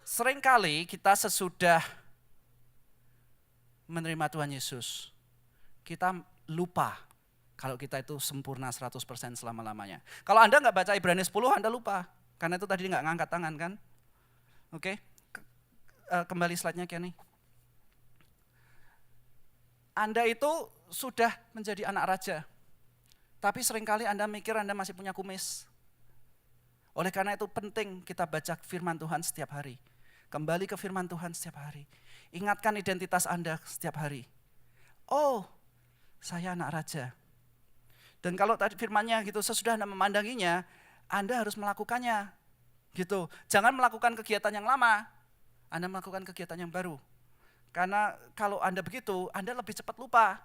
Seringkali kita sesudah menerima Tuhan Yesus, kita lupa kalau kita itu sempurna 100% selama-lamanya. Kalau Anda nggak baca Ibrani 10, Anda lupa. Karena itu tadi nggak ngangkat tangan kan? Oke, kembali slide-nya Kenny. Anda itu sudah menjadi anak raja, tapi seringkali Anda mikir Anda masih punya kumis. Oleh karena itu penting kita baca firman Tuhan setiap hari. Kembali ke firman Tuhan setiap hari. Ingatkan identitas Anda setiap hari. Oh, saya anak raja. Dan kalau tadi firmannya gitu, sesudah Anda memandanginya, Anda harus melakukannya. Gitu. Jangan melakukan kegiatan yang lama, Anda melakukan kegiatan yang baru. Karena kalau Anda begitu, Anda lebih cepat lupa.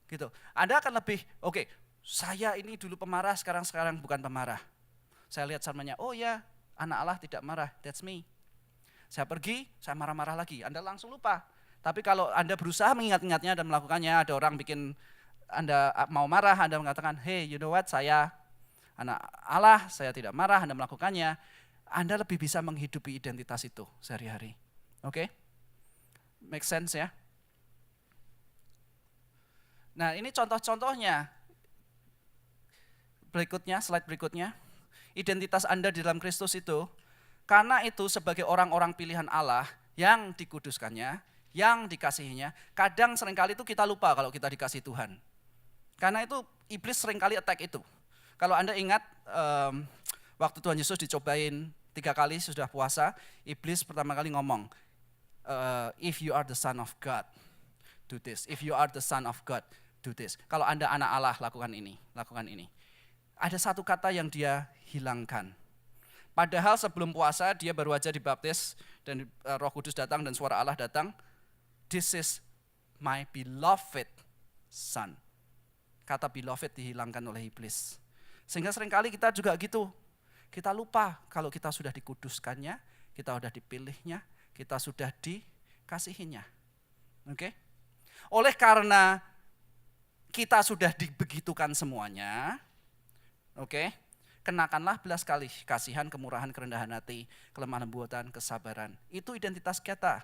Gitu. Anda akan lebih, oke, saya ini dulu pemarah, sekarang bukan pemarah. Saya lihat sermonnya, oh ya, anak Allah tidak marah, that's me. Saya pergi, saya marah-marah lagi, Anda langsung lupa. Tapi kalau Anda berusaha mengingat-ingatnya dan melakukannya, ada orang bikin Anda mau marah, Anda mengatakan, hey, you know what, saya anak Allah, saya tidak marah, Anda melakukannya, Anda lebih bisa menghidupi identitas itu sehari-hari. Oke? Make sense ya? Nah ini contoh-contohnya. Berikutnya, slide berikutnya. Identitas Anda di dalam Kristus itu, karena itu sebagai orang-orang pilihan Allah yang dikuduskannya, yang dikasihinya, kadang seringkali itu kita lupa kalau kita dikasih Tuhan. Karena itu iblis seringkali attack itu. Kalau Anda ingat waktu Tuhan Yesus dicobain 3 kali sudah puasa, iblis pertama kali ngomong, if you are the son of God, do this. If you are the son of God, do this. Kalau Anda anak Allah, lakukan ini, lakukan ini. Ada satu kata yang dia hilangkan. Padahal sebelum puasa dia baru aja dibaptis dan Roh Kudus datang dan suara Allah datang. This is my beloved son. Kata beloved dihilangkan oleh iblis. Sehingga seringkali kita juga gitu. Kita lupa kalau kita sudah dikuduskannya, kita sudah dipilihnya, kita sudah dikasihinya. Oke? Oleh karena kita sudah dibegitukan semuanya, oke, kenakanlah belas kasih, kasihan, kemurahan, kerendahan hati, kelemah lembutan, kesabaran. Itu identitas kita,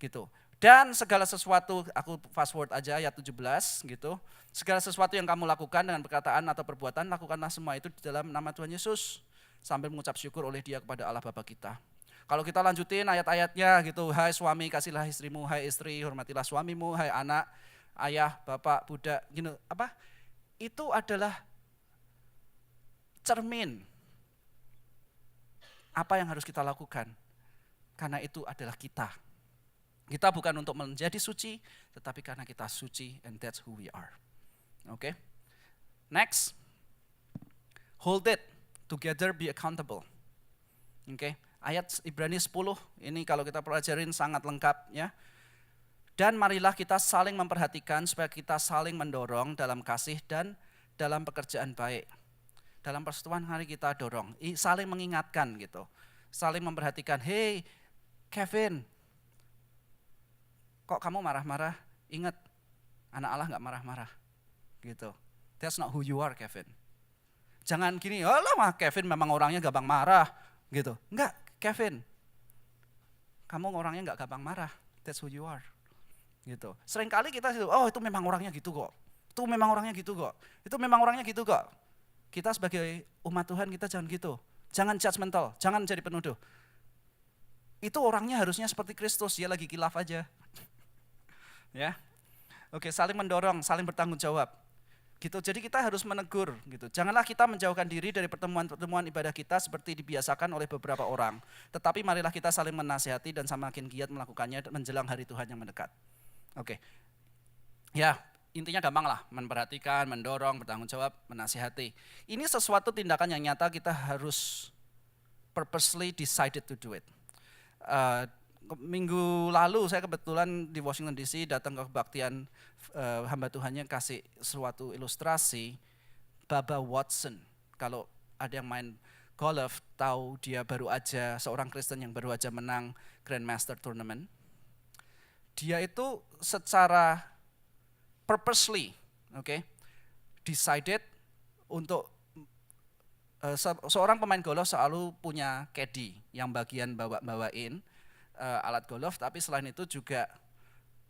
gitu. Dan segala sesuatu, aku fast forward aja ayat 17, gitu. Segala sesuatu yang kamu lakukan dengan perkataan atau perbuatan, lakukanlah semua itu di dalam nama Tuhan Yesus, sambil mengucap syukur oleh Dia kepada Allah Bapa kita. Kalau kita lanjutin ayat-ayatnya, gitu. Hai suami, kasihlah istrimu, hai istri, hormatilah suamimu, hai anak, ayah, bapak, budak, gitu. Apa? Itu adalah cermin apa yang harus kita lakukan, karena itu adalah kita. Kita bukan untuk menjadi suci, tetapi karena kita suci, and that's who we are. Oke? Next, hold it together, be accountable. Oke? Ayat Ibrani 10 ini kalau kita pelajarin sangat lengkap ya. Dan marilah kita saling memperhatikan supaya kita saling mendorong dalam kasih dan dalam pekerjaan baik. Dalam persekutuan hari kita dorong, saling mengingatkan gitu. Saling memperhatikan, hey Kevin, kok kamu marah-marah? Ingat, anak Allah gak marah-marah. Gitu. That's not who you are, Kevin. Jangan gini, alah Kevin memang orangnya gampang marah. Gitu. Enggak, Kevin. Kamu orangnya gak gampang marah. That's who you are. Gitu. Seringkali kita, oh itu memang orangnya gitu kok. Itu memang orangnya gitu kok. Itu memang orangnya gitu kok. Kita sebagai umat Tuhan kita jangan gitu. Jangan judgmental, jangan jadi penuduh. Itu orangnya harusnya seperti Kristus, dia lagi kilaf aja. Ya. Oke, saling mendorong, saling bertanggung jawab. Gitu. Jadi kita harus menegur gitu. Janganlah kita menjauhkan diri dari pertemuan-pertemuan ibadah kita seperti dibiasakan oleh beberapa orang. Tetapi marilah kita saling menasihati dan semakin giat melakukannya menjelang hari Tuhan yang mendekat. Oke. Ya, intinya gampang lah, memperhatikan, mendorong, bertanggung jawab, menasihati. Ini sesuatu tindakan yang nyata kita harus purposely decided to do it. Minggu lalu saya kebetulan di Washington DC datang ke kebaktian hamba Tuhannya kasih suatu ilustrasi Bubba Watson. Kalau ada yang main golf tahu dia baru aja seorang Kristen yang baru aja menang Grandmaster Tournament. Dia itu secara purposely, decided untuk seorang pemain golf selalu punya caddy yang bagian bawain alat golf, tapi selain itu juga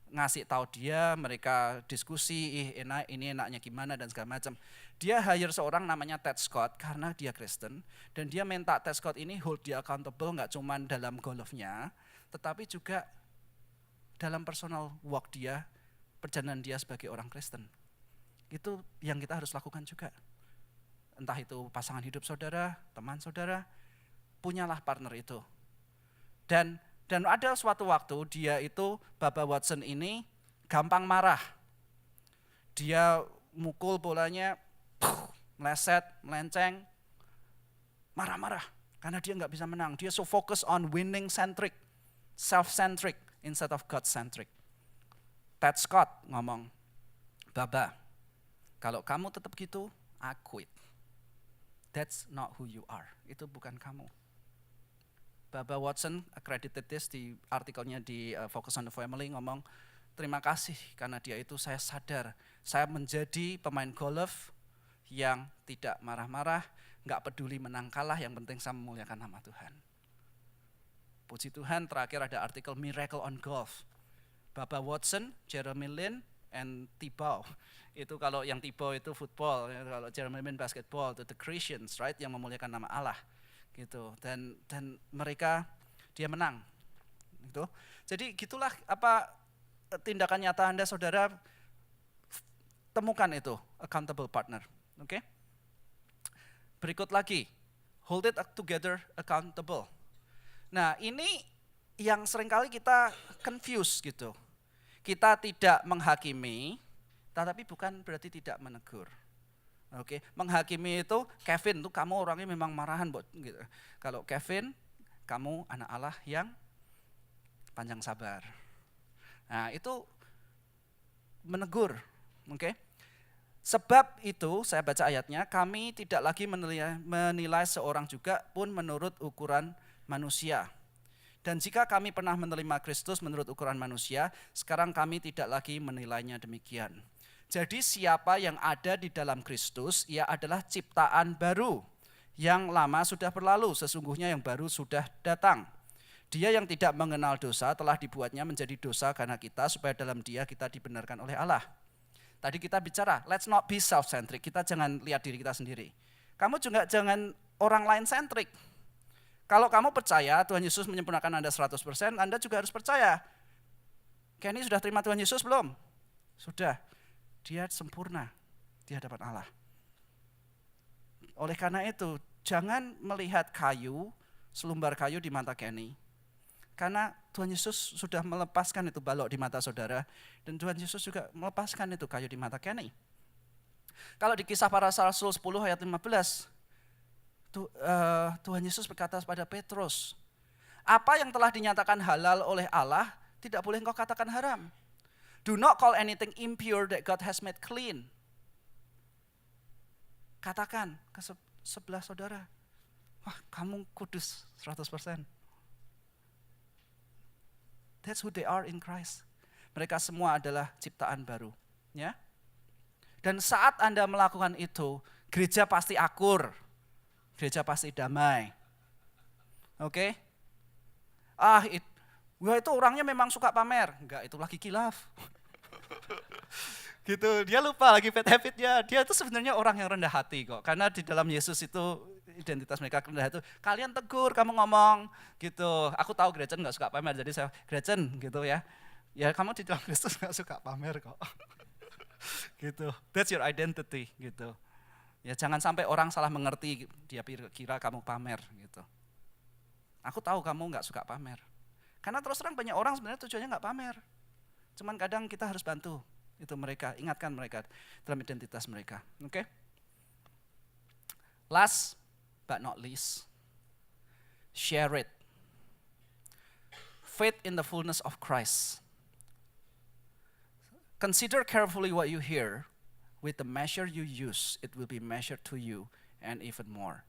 ngasih tahu dia, mereka diskusi, ini enaknya gimana dan segala macam. Dia hire seorang namanya Ted Scott karena dia Kristen, dan dia minta Ted Scott ini hold dia accountable nggak cuma dalam golfnya, tetapi juga dalam personal walk dia, perjalanan dia sebagai orang Kristen. Itu yang kita harus lakukan juga. Entah itu pasangan hidup saudara, teman saudara, punyalah partner itu. Dan ada suatu waktu dia itu, Baba Watson ini gampang marah. Dia mukul bolanya, meleset, melenceng, marah-marah. Karena dia nggak bisa menang. Dia so focus on winning centric, self-centric instead of God-centric. Ted Scott ngomong, Baba, kalau kamu tetap gitu, I quit. That's not who you are. Itu bukan kamu. Baba Watson accredited this di artikelnya di Focus on the Family, ngomong, terima kasih karena dia itu saya sadar, saya menjadi pemain golf yang tidak marah-marah, nggak peduli menang kalah, yang penting saya memuliakan nama Tuhan. Puji Tuhan, terakhir ada artikel Miracle on Golf. Baba Watson, Jeremy Lin, and Thibaut. Itu kalau yang Thibaut itu football, kalau Jeremy Lin basketball, itu the Christians, right, yang memuliakan nama Allah. Gitu. Dan mereka dia menang. Gitu. Jadi gitulah apa tindakan nyata Anda saudara, temukan itu accountable partner. Oke? Berikut lagi, hold it together accountable. Nah, ini yang seringkali kita confuse gitu. Kita tidak menghakimi, tetapi bukan berarti tidak menegur. Oke, menghakimi itu Kevin tuh kamu orangnya memang marahan, gitu. Kalau Kevin, kamu anak Allah yang panjang sabar. Nah, itu menegur. Oke. Sebab itu saya baca ayatnya, kami tidak lagi menilai seorang juga pun menurut ukuran manusia. Dan jika kami pernah menerima Kristus menurut ukuran manusia, sekarang kami tidak lagi menilainya demikian. Jadi siapa yang ada di dalam Kristus, ia adalah ciptaan baru. Yang lama sudah berlalu, sesungguhnya yang baru sudah datang. Dia yang tidak mengenal dosa telah dibuatnya menjadi dosa karena kita, supaya dalam dia kita dibenarkan oleh Allah. Tadi kita bicara, let's not be self-centric, kita jangan lihat diri kita sendiri. Kamu juga jangan orang lain centric. Kalau kamu percaya Tuhan Yesus menyempurnakan Anda 100%, Anda juga harus percaya. Kenny sudah terima Tuhan Yesus belum? Sudah. Dia sempurna di hadapan Allah. Oleh karena itu, jangan melihat kayu, selumbar kayu di mata Kenny. Karena Tuhan Yesus sudah melepaskan itu balok di mata saudara, dan Tuhan Yesus juga melepaskan itu kayu di mata Kenny. Kalau di Kisah Para Rasul 10 ayat 15, Tuhan Yesus berkata kepada Petrus, apa yang telah dinyatakan halal oleh Allah, tidak boleh engkau katakan haram. Do not call anything impure that God has made clean. Katakan ke sebelah saudara, wah kamu kudus 100%. That's who they are in Christ. Mereka semua adalah ciptaan baru. Ya. Dan saat Anda melakukan itu, gereja pasti akur. Gereja pasti damai. Oke? Wah itu orangnya memang suka pamer. Enggak, itu lagi kilaf. Gitu, dia lupa lagi bad habitnya. Dia itu sebenarnya orang yang rendah hati kok. Karena di dalam Yesus itu identitas mereka rendah hati. Kalian tegur, kamu ngomong gitu. Aku tahu Gretchen nggak suka pamer, jadi saya Gretchen gitu ya. Ya kamu di dalam Kristus nggak suka pamer kok. Gitu. That's your identity gitu. Ya jangan sampai orang salah mengerti, dia kira kamu pamer gitu. Aku tahu kamu nggak suka pamer. Karena terus terang banyak orang sebenarnya tujuannya nggak pamer. Cuman kadang kita harus bantu itu mereka, ingatkan mereka dalam identitas mereka. Oke? Last but not least, share it. Faith in the fullness of Christ. Consider carefully what you hear. With the measure you use, it will be measured to you and even more.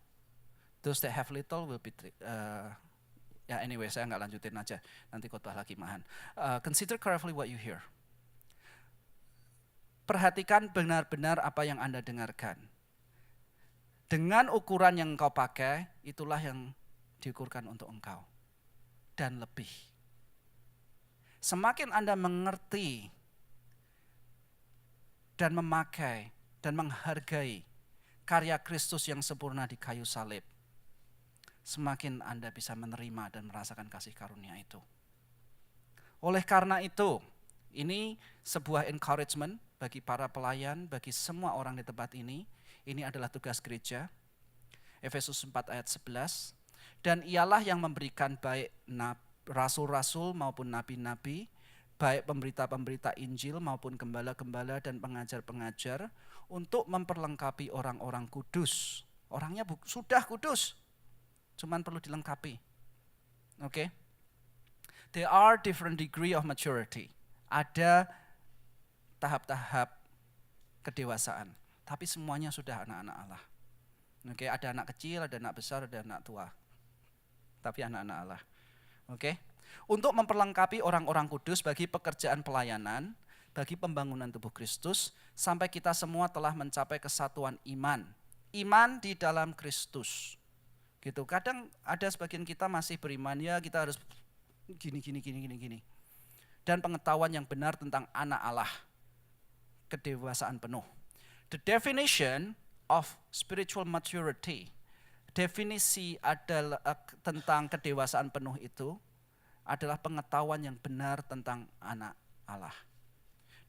Those that have little will be ya anyway, saya nggak lanjutin aja. Nanti khotbah lagi mahan. Consider carefully what you hear. Perhatikan benar-benar apa yang Anda dengarkan. Dengan ukuran yang engkau pakai, itulah yang diukurkan untuk engkau. Dan lebih. Semakin Anda mengerti dan memakai dan menghargai karya Kristus yang sempurna di kayu salib, semakin Anda bisa menerima dan merasakan kasih karunia itu. Oleh karena itu, ini sebuah encouragement bagi para pelayan, bagi semua orang di tempat ini. Ini adalah tugas gereja. Efesus 4 ayat 11. Dan ialah yang memberikan baik rasul-rasul maupun nabi-nabi, baik pemberita-pemberita Injil maupun gembala-gembala dan pengajar-pengajar, untuk memperlengkapi orang-orang kudus. Orangnya sudah kudus, cuman perlu dilengkapi. Oke? There are different degree of maturity. Ada tahap-tahap kedewasaan, tapi semuanya sudah anak-anak Allah. Oke, ada anak kecil, ada anak besar, ada anak tua. Tapi anak-anak Allah. Oke? Untuk memperlengkapi orang-orang kudus bagi pekerjaan pelayanan, bagi pembangunan tubuh Kristus, sampai kita semua telah mencapai kesatuan iman. Iman di dalam Kristus. Gitu. Kadang ada sebagian kita masih beriman, ya kita harus gini. Dan pengetahuan yang benar tentang anak Allah. Kedewasaan penuh. The definition of spiritual maturity, definisi adalah tentang kedewasaan penuh itu adalah pengetahuan yang benar tentang anak Allah.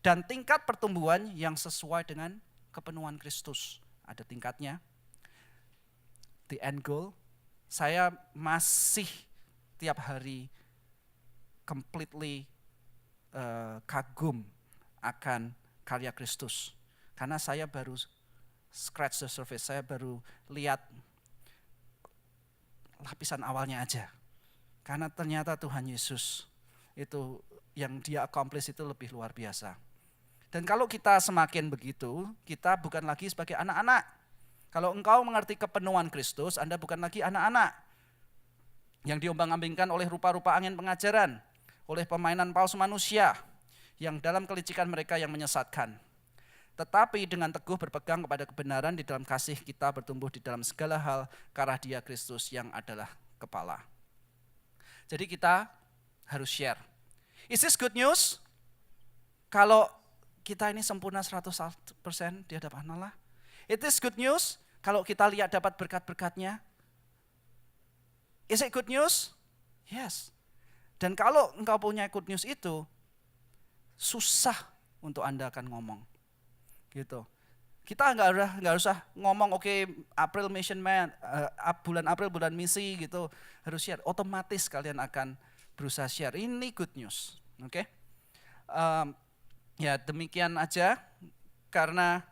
Dan tingkat pertumbuhan yang sesuai dengan kepenuhan Kristus. Ada tingkatnya. The end goal, saya masih tiap hari completely kagum akan karya Kristus. Karena saya baru scratch the surface, saya baru lihat lapisan awalnya aja. Karena ternyata Tuhan Yesus itu yang dia accomplish itu lebih luar biasa. Dan kalau kita semakin begitu, kita bukan lagi sebagai anak-anak. Kalau engkau mengerti kepenuhan Kristus, Anda bukan lagi anak-anak yang diombang-ambingkan oleh rupa-rupa angin pengajaran, oleh permainan palsu manusia, yang dalam kelicikan mereka yang menyesatkan. Tetapi dengan teguh berpegang kepada kebenaran di dalam kasih, kita bertumbuh di dalam segala hal ke arah Dia Kristus yang adalah kepala. Jadi kita harus share. Is this good news? Kalau kita ini sempurna 100% di hadapan Allah. It is good news kalau kita lihat dapat berkat-berkatnya. Is it good news? Yes. Dan kalau engkau punya good news itu, susah untuk Anda akan ngomong. Gitu. Kita nggak usah ngomong April Mission Man, bulan April bulan misi gitu, harus share. Otomatis kalian akan berusaha share. Ini good news. Oke? Ya demikian aja, karena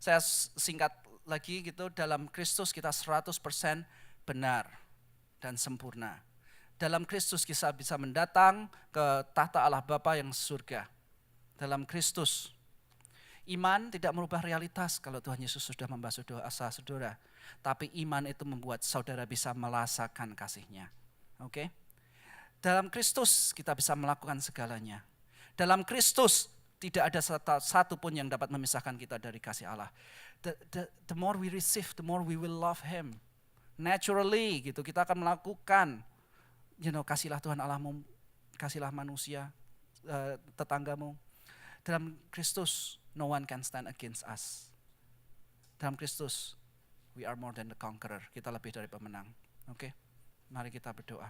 saya singkat lagi gitu, dalam Kristus kita 100% benar dan sempurna. Dalam Kristus kita bisa mendatang ke tahta Allah Bapa yang surga. Dalam Kristus, iman tidak merubah realitas kalau Tuhan Yesus sudah membasuh dosa saudara. Tapi iman itu membuat saudara bisa merasakan kasih-Nya. Oke? Dalam Kristus kita bisa melakukan segalanya. Dalam Kristus tidak ada satu pun yang dapat memisahkan kita dari kasih Allah. The more we receive, the more we will love Him. Naturally gitu, kita akan melakukan, kasihlah Tuhan Allahmu, kasihlah manusia, tetanggamu. Dalam Kristus, no one can stand against us. Dalam Kristus, we are more than the conqueror. Kita lebih dari pemenang. Oke, mari kita berdoa.